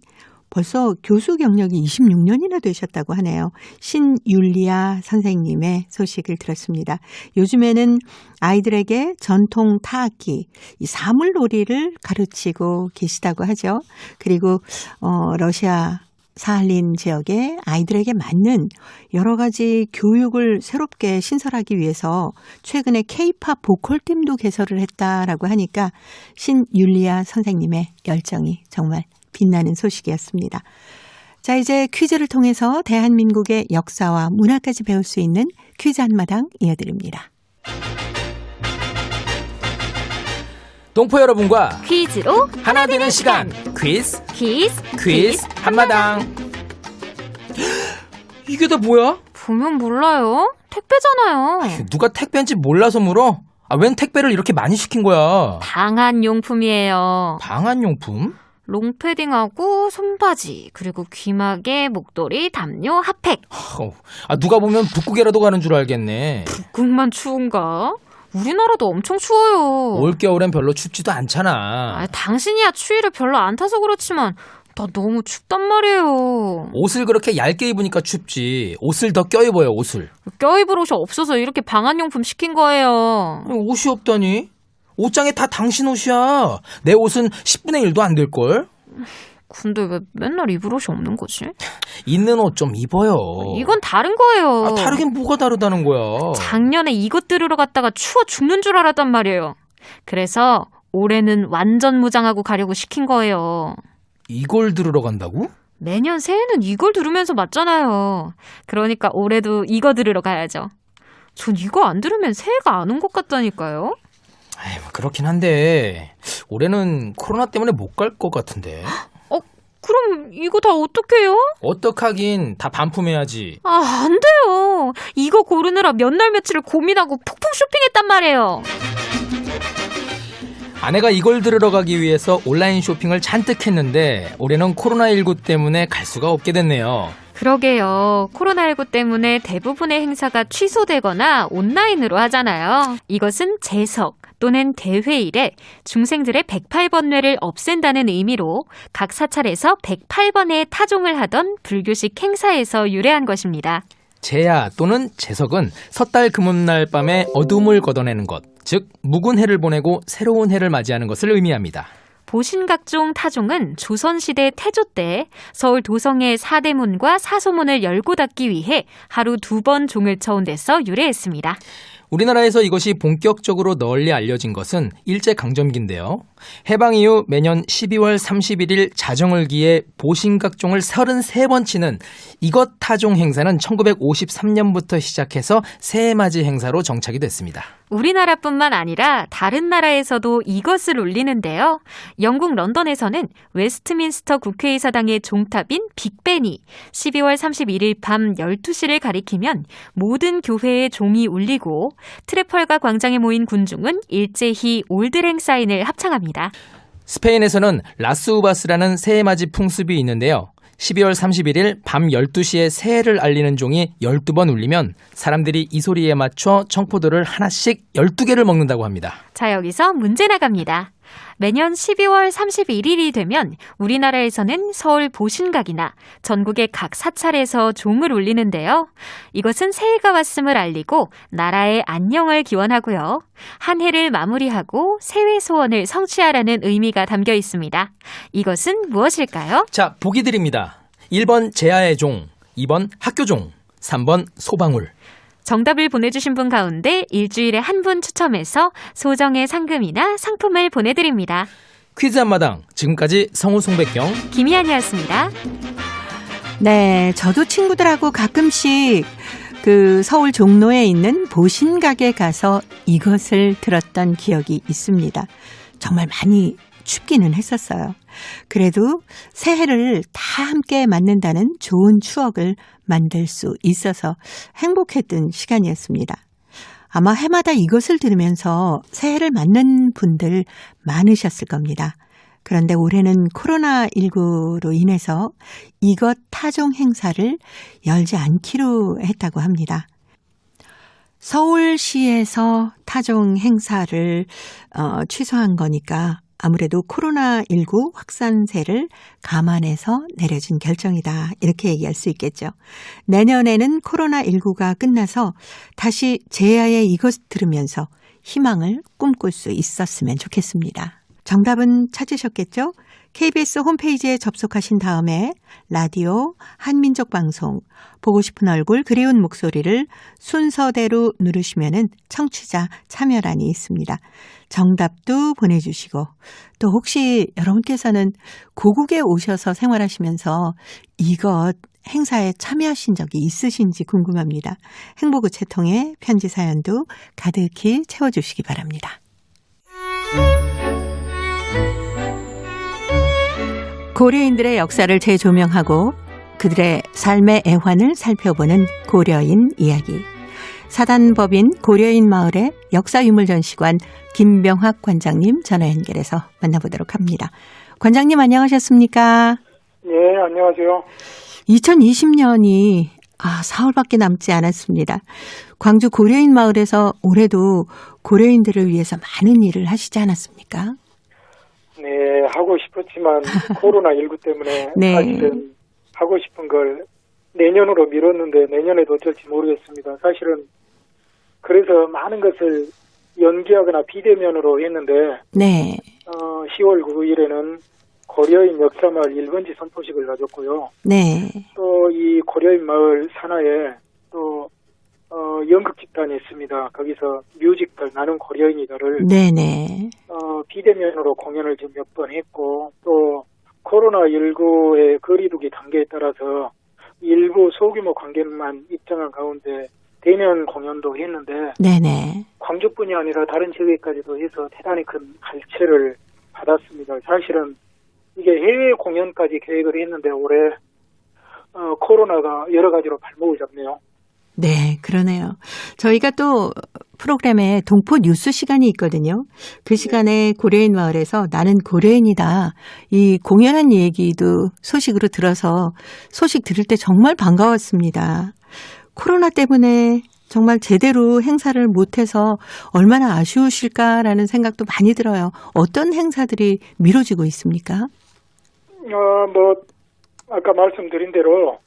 벌써 교수 경력이 26년이나 되셨다고 하네요. 신율리아 선생님의 소식을 들었습니다. 요즘에는 아이들에게 전통 타악기, 이 사물놀이를 가르치고 계시다고 하죠. 그리고 러시아 사할린 지역의 아이들에게 맞는 여러 가지 교육을 새롭게 신설하기 위해서 최근에 K-POP 보컬팀도 개설을 했다라고 하니까 신율리아 선생님의 열정이 정말 빛나는 소식이었습니다. 자, 이제 퀴즈를 통해서 대한민국의 역사와 문화까지 배울 수 있는 퀴즈 한마당 이어드립니다. 동포 여러분과 퀴즈로 하나 되는 시간 퀴즈 한마당. 이게 다 뭐야? 보면 몰라요. 택배잖아요. 누가 택배인지 몰라서 물어? 웬 택배를 이렇게 많이 시킨 거야? 방한용품이에요. 방한용품? 롱패딩하고 손바지, 그리고 귀마개, 목도리, 담요, 핫팩. 누가 보면 북극이라도 가는 줄 알겠네. 북극만 추운가? 우리나라도 엄청 추워요. 올겨울엔 별로 춥지도 않잖아. 당신이야 추위를 별로 안 타서 그렇지만 나 너무 춥단 말이에요. 옷을 그렇게 얇게 입으니까 춥지. 옷을 더 껴입어요, 옷을. 껴입을 옷이 없어서 이렇게 방한용품 시킨 거예요. 옷이 없다니? 옷장에 다 당신 옷이야. 내 옷은 10분의 1도 안 될걸? 근데 왜 맨날 입을 옷이 없는 거지? 있는 옷 좀 입어요. 이건 다른 거예요. 다르긴 뭐가 다르다는 거야. 작년에 이것 들으러 갔다가 추워 죽는 줄 알았단 말이에요. 그래서 올해는 완전 무장하고 가려고 시킨 거예요. 이걸 들으러 간다고? 매년 새해는 이걸 들으면서 맞잖아요. 그러니까 올해도 이거 들으러 가야죠. 전 이거 안 들으면 새해가 안 온 것 같다니까요. 그렇긴 한데 올해는 코로나 때문에 못 갈 것 같은데. 그럼 이거 다 어떡해요? 어떡하긴 다 반품해야지. 안 돼요. 이거 고르느라 몇 날 며칠을 고민하고 폭풍 쇼핑했단 말이에요. 아내가 이걸 들으러 가기 위해서 온라인 쇼핑을 잔뜩 했는데 올해는 코로나19 때문에 갈 수가 없게 됐네요. 그러게요. 코로나19 때문에 대부분의 행사가 취소되거나 온라인으로 하잖아요. 이것은 제석 또는 대회일에 중생들의 108번 뇌를 없앤다는 의미로 각 사찰에서 108번의 타종을 하던 불교식 행사에서 유래한 것입니다. 제야 또는 제석은 섣달 금음날 밤에 어둠을 걷어내는 것, 즉 묵은 해를 보내고 새로운 해를 맞이하는 것을 의미합니다. 보신각종 타종은 조선시대 태조 때 서울 도성의 사대문과 사소문을 열고 닫기 위해 하루 2번 종을 쳐온 데서 유래했습니다. 우리나라에서 이것이 본격적으로 널리 알려진 것은 일제강점기인데요. 해방 이후 매년 12월 31일 자정을 기해 보신각종을 33번 치는 이것 타종 행사는 1953년부터 시작해서 새해맞이 행사로 정착이 됐습니다. 우리나라뿐만 아니라 다른 나라에서도 이것을 울리는데요. 영국 런던에서는 웨스트민스터 국회의사당의 종탑인 빅벤이 12월 31일 밤 12시를 가리키면 모든 교회의 종이 울리고 트래펄가 광장에 모인 군중은 일제히 올드랭 사인을 합창합니다. 스페인에서는 라스우바스라는 새해맞이 풍습이 있는데요. 12월 31일 밤 12시에 새해를 알리는 종이 12번 울리면 사람들이 이 소리에 맞춰 청포도를 하나씩 12개를 먹는다고 합니다. 자, 여기서 문제 나갑니다. 매년 12월 31일이 되면 우리나라에서는 서울 보신각이나 전국의 각 사찰에서 종을 울리는데요. 이것은 새해가 왔음을 알리고 나라의 안녕을 기원하고요. 한 해를 마무리하고 새해 소원을 성취하라는 의미가 담겨 있습니다. 이것은 무엇일까요? 자, 보기 드립니다. 1번 제야의 종, 2번 학교종, 3번 소방울. 정답을 보내주신 분 가운데 일주일에 한 분 추첨해서 소정의 상금이나 상품을 보내드립니다. 퀴즈 한마당, 지금까지 성우 송백경, 김희안이었습니다. 네, 저도 친구들하고 가끔씩 그 서울 종로에 있는 보신각에 가서 이것을 들었던 기억이 있습니다. 정말 많이 춥기는 했었어요. 그래도 새해를 다 함께 맞는다는 좋은 추억을 만들 수 있어서 행복했던 시간이었습니다. 아마 해마다 이것을 들으면서 새해를 맞는 분들 많으셨을 겁니다. 그런데 올해는 코로나19로 인해서 이것 타종 행사를 열지 않기로 했다고 합니다. 서울시에서 타종 행사를 취소한 거니까 아무래도 코로나19 확산세를 감안해서 내려진 결정이다. 이렇게 얘기할 수 있겠죠. 내년에는 코로나19가 끝나서 다시 제야의 이것 들으면서 희망을 꿈꿀 수 있었으면 좋겠습니다. 정답은 찾으셨겠죠? KBS 홈페이지에 접속하신 다음에 라디오, 한민족 방송, 보고 싶은 얼굴, 그리운 목소리를 순서대로 누르시면은 청취자 참여란이 있습니다. 정답도 보내주시고 또 혹시 여러분께서는 고국에 오셔서 생활하시면서 이것 행사에 참여하신 적이 있으신지 궁금합니다. 행복우체통에 편지 사연도 가득히 채워주시기 바랍니다. 고려인들의 역사를 재조명하고 그들의 삶의 애환을 살펴보는 고려인 이야기. 사단법인 고려인 마을의 역사유물전시관 김병학 관장님 전화 연결해서 만나보도록 합니다. 관장님 안녕하셨습니까? 네, 안녕하세요. 2020년이 사흘밖에 남지 않았습니다. 광주 고려인 마을에서 올해도 고려인들을 위해서 많은 일을 하시지 않았습니까? 네, 하고 싶었지만 코로나19 때문에 네. 사실은 하고 싶은 걸 내년으로 미뤘는데 내년에도 어쩔지 모르겠습니다. 사실은 그래서 많은 것을 연기하거나 비대면으로 했는데 네. 10월 9일에는 고려인 역사마을 1번지 선포식을 가졌고요. 네. 또 이 고려인 마을 산하에 또 연극 집단이 있습니다. 거기서 뮤지컬 나는 고려인이다를 네네. 비대면으로 공연을 지금 몇 번 했고 또 코로나19의 거리두기 단계에 따라서 일부 소규모 관객만 입장한 가운데 대면 공연도 했는데 네네. 광주뿐이 아니라 다른 지역에까지도 해서 대단히 큰 갈채를 받았습니다. 사실은 이게 해외 공연까지 계획을 했는데 올해 코로나가 여러 가지로 발목을 잡네요. 네, 그러네요. 저희가 또 프로그램에 동포 뉴스 시간이 있거든요. 그 시간에 고려인 마을에서 나는 고려인이다. 이 공연한 얘기도 소식으로 들어서 소식 들을 때 정말 반가웠습니다. 코로나 때문에 정말 제대로 행사를 못해서 얼마나 아쉬우실까라는 생각도 많이 들어요. 어떤 행사들이 미뤄지고 있습니까? 아까 말씀드린 대로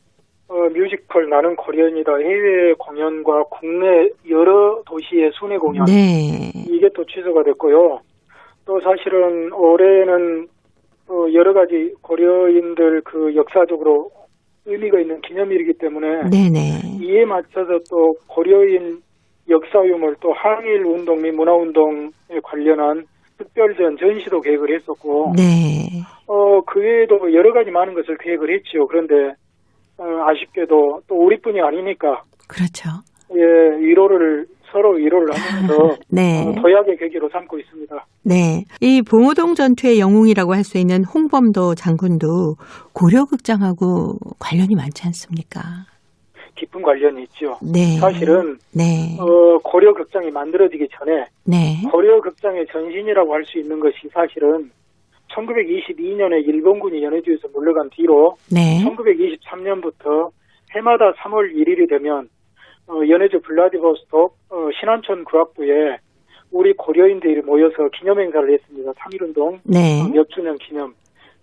뮤지컬 나는 고려인이다 해외 공연과 국내 여러 도시의 순회 공연 네. 이게 또 취소가 됐고요. 또 사실은 올해는 여러 가지 고려인들 그 역사적으로 의미가 있는 기념일이기 때문에 네네. 이에 맞춰서 또 고려인 역사 유물 또 항일 운동 및 문화 운동에 관련한 특별전 전시도 계획을 했었고, 네. 그 외에도 여러 가지 많은 것을 계획을 했지요. 그런데 아쉽게도 또 우리뿐이 아니니까. 그렇죠. 예, 서로 위로를 하면서 네. 도약의 계기로 삼고 있습니다. 네. 이 봉오동 전투의 영웅이라고 할 수 있는 홍범도 장군도 고려극장하고 관련이 많지 않습니까? 깊은 관련이 있죠. 네. 사실은 네. 고려극장이 만들어지기 전에 네. 고려극장의 전신이라고 할 수 있는 것이 사실은 1922년에 일본군이 연해주에서 물러간 뒤로 네. 1923년부터 해마다 3월 1일이 되면 연해주 블라디보스톡 신안촌 구학부에 우리 고려인들이 모여서 기념행사를 했습니다. 3.1운동 네. 몇 주년 기념.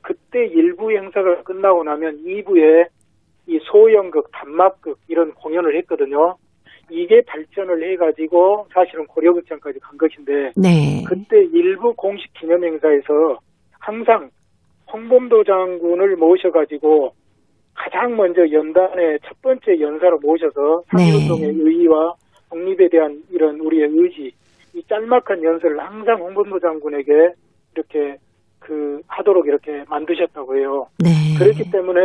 그때 일부 행사가 끝나고 나면 2부에 이 소연극, 단막극 이런 공연을 했거든요. 이게 발전을 해가지고 사실은 고려극장까지 간 것인데 네. 그때 일부 공식 기념행사에서 항상 홍범도 장군을 모셔가지고 가장 먼저 연단의 첫 번째 연사로 모셔서 3.1운동의 의의와 독립에 대한 이런 우리의 의지, 이 짤막한 연설을 항상 홍범도 장군에게 이렇게 하도록 이렇게 만드셨다고 해요. 네. 그렇기 때문에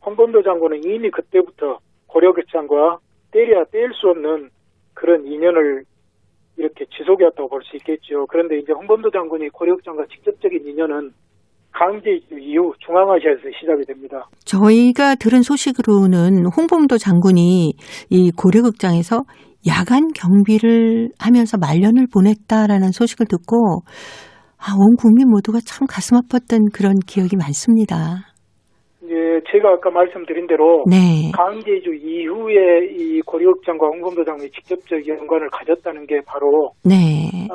홍범도 장군은 이미 그때부터 고려극장과 떼려야 뗄 수 없는 그런 인연을 이렇게 지속해왔다고 볼 수 있겠죠. 그런데 이제 홍범도 장군이 고려극장과 직접적인 인연은 강제이주 이후 중앙아시아에서 시작이 됩니다. 저희가 들은 소식으로는 홍범도 장군이 이 고려극장에서 야간 경비를 하면서 말년을 보냈다라는 소식을 듣고 온 국민 모두가 참 가슴 아팠던 그런 기억이 많습니다. 예, 제가 아까 말씀드린 대로 네. 강제이주 이후에 이 고려극장과 홍범도 장군이 직접적 연관을 가졌다는 게 바로 네.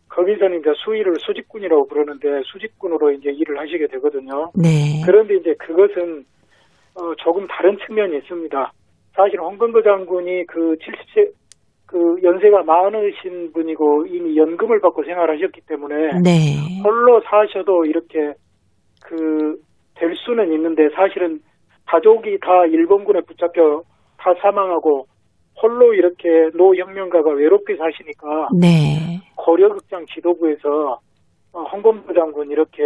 거기서는 이제 수위를 수직군이라고 부르는데 수직군으로 이제 일을 하시게 되거든요. 네. 그런데 이제 그것은 조금 다른 측면이 있습니다. 사실 홍범도 장군이 70세 연세가 많으신 분이고 이미 연금을 받고 생활하셨기 때문에 네. 홀로 사셔도 이렇게 될 수는 있는데 사실은 가족이 다 일본군에 붙잡혀 다 사망하고 홀로 이렇게 노혁명가가 외롭게 사시니까 네. 고려극장 지도부에서 홍범도 장군 이렇게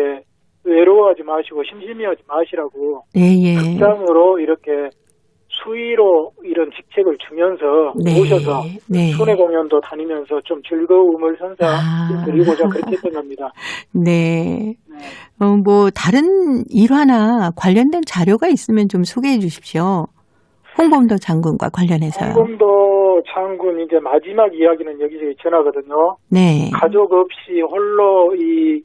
외로워하지 마시고 심심해하지 마시라고 예. 극장으로 이렇게 수의로 이런 직책을 주면서 네. 모셔서 네. 순회 공연도 다니면서 좀 즐거움을 선사드리고자 그렇게 했던 겁니다. 네. 뭐 다른 일화나 관련된 자료가 있으면 좀 소개해 주십시오. 홍범도 장군과 관련해서요. 홍범도 장군 이제 마지막 이야기는 여기서 전하거든요. 네. 가족 없이 홀로 이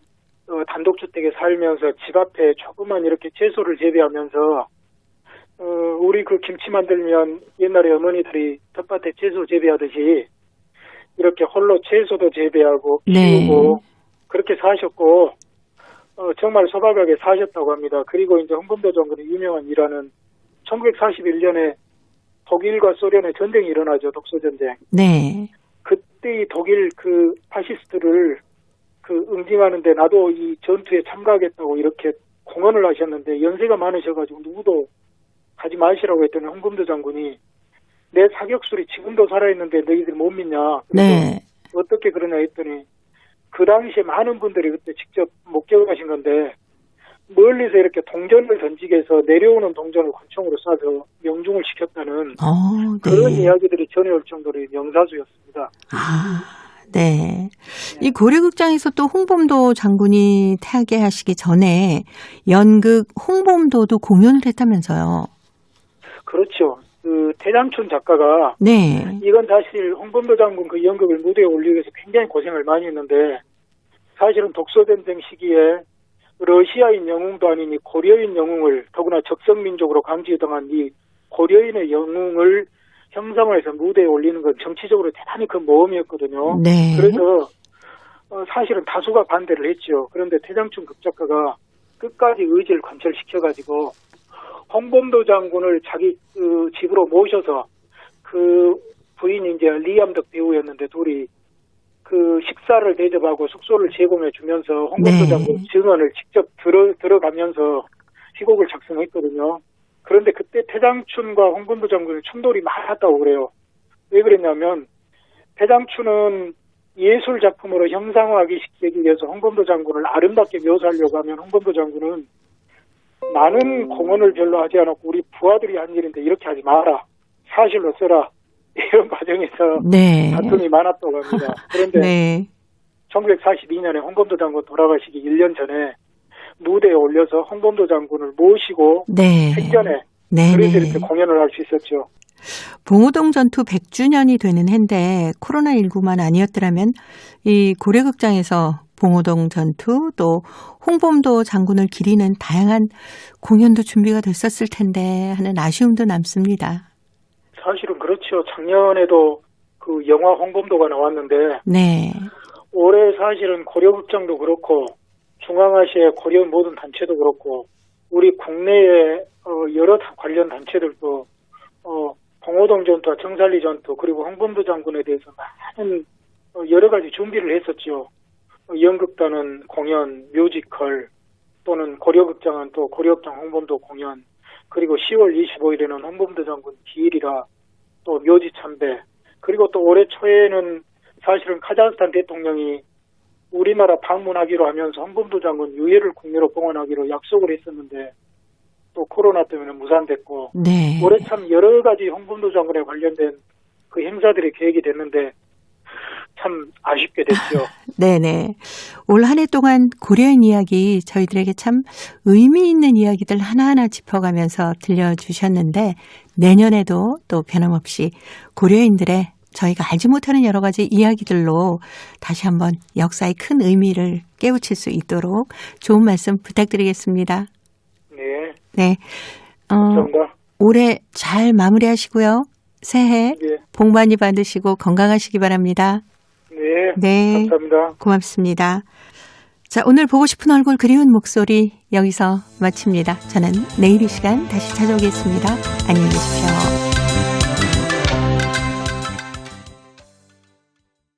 단독주택에 살면서 집 앞에 조그만 이렇게 채소를 재배하면서 우리 김치 만들면 옛날에 어머니들이 텃밭에 채소 재배하듯이 이렇게 홀로 채소도 재배하고 키우고 네. 그렇게 사셨고 정말 소박하게 사셨다고 합니다. 그리고 이제 홍범도 장군의 유명한 일화는 1941년에 독일과 소련의 전쟁이 일어나죠. 독소전쟁. 네. 그때 이 독일 파시스트를 응징하는데 나도 이 전투에 참가하겠다고 이렇게 공언을 하셨는데 연세가 많으셔가지고 누구도 가지 마시라고 했더니 홍범도 장군이 내 사격술이 지금도 살아있는데 너희들 못 믿냐. 네. 어떻게 그러냐 했더니 그 당시에 많은 분들이 그때 직접 목격하신 건데 멀리서 이렇게 동전을 던지게 해서 내려오는 동전을 권총으로 쏴서 명중을 시켰다는 네. 그런 이야기들이 전해올 정도로 명사수였습니다. 네. 이 고려극장에서 또 홍범도 장군이 타계하시기 전에 연극 홍범도도 공연을 했다면서요. 그렇죠. 태장춘 작가가 네. 이건 사실 홍범도 장군 그 연극을 무대에 올리기 위해서 굉장히 고생을 많이 했는데 사실은 독소전쟁 시기에 러시아인 영웅도 아닌 이 고려인 영웅을 더구나 적성민족으로 강제당한 이 고려인의 영웅을 형상화해서 무대에 올리는 건 정치적으로 대단히 큰 모험이었거든요. 네. 그래서 사실은 다수가 반대를 했죠. 그런데 태장춘 극작가가 끝까지 의지를 관철시켜가지고 홍범도 장군을 자기 집으로 모셔서 그 부인이 이제 리암덕 배우였는데 둘이 식사를 대접하고 숙소를 제공해 주면서 홍범도 네. 장군 증언을 직접 들어가면서 희곡을 작성했거든요. 그런데 그때 태장춘과 홍범도 장군의 충돌이 많았다고 그래요. 왜 그랬냐면 대장추는 예술 작품으로 형상화시키기 위해서 홍범도 장군을 아름답게 묘사하려고 하면 홍범도 장군은 나는 공헌을 별로 하지 않았고 우리 부하들이 한 일인데 이렇게 하지 마라. 사실로 써라. 이런 과정에서 네. 다툼이 많았다고 합니다. 그런데 네. 1942년에 홍범도 장군 돌아가시기 1년 전에 무대에 올려서 홍범도 장군을 모시고 네. 생전에 네. 그래서 공연을 할 수 있었죠. 봉오동 전투 100주년이 되는 해인데 코로나19만 아니었더라면 이 고려극장에서 봉오동 전투 또 홍범도 장군을 기리는 다양한 공연도 준비가 됐었을 텐데 하는 아쉬움도 남습니다. 사실은 그렇죠. 작년에도 그 영화 홍범도가 나왔는데 네. 올해 사실은 고려극장도 그렇고 중앙아시아의 고려 모든 단체도 그렇고 우리 국내의 여러 관련 단체들도 봉오동 전투와 정살리 전투 그리고 홍범도 장군에 대해서 많은 여러 가지 준비를 했었죠. 연극단은 공연, 뮤지컬 또는 고려극장은 또 고려극장 홍범도 공연 그리고 10월 25일에는 홍범도 장군 기일이라 또 묘지 참배 그리고 또 올해 초에는 사실은 카자흐스탄 대통령이 우리나라 방문하기로 하면서 홍범도 장군 유해를 국내로 봉헌하기로 약속을 했었는데 또 코로나 때문에 무산됐고 네. 올해 참 여러 가지 홍범도 장군에 관련된 그 행사들이 계획이 됐는데 참 아쉽게 됐죠. 네네. 올 한 해 동안 고려인 이야기 저희들에게 참 의미 있는 이야기들 하나하나 짚어가면서 들려주셨는데 내년에도 또 변함없이 고려인들의 저희가 알지 못하는 여러 가지 이야기들로 다시 한번 역사의 큰 의미를 깨우칠 수 있도록 좋은 말씀 부탁드리겠습니다. 네. 네. 감사합니다. 올해 잘 마무리하시고요. 새해 네. 복 많이 받으시고 건강하시기 바랍니다. 네. 네. 감사합니다. 고맙습니다. 자, 오늘 보고 싶은 얼굴 그리운 목소리 여기서 마칩니다. 저는 내일 이 시간 다시 찾아오겠습니다. 안녕히 계십시오.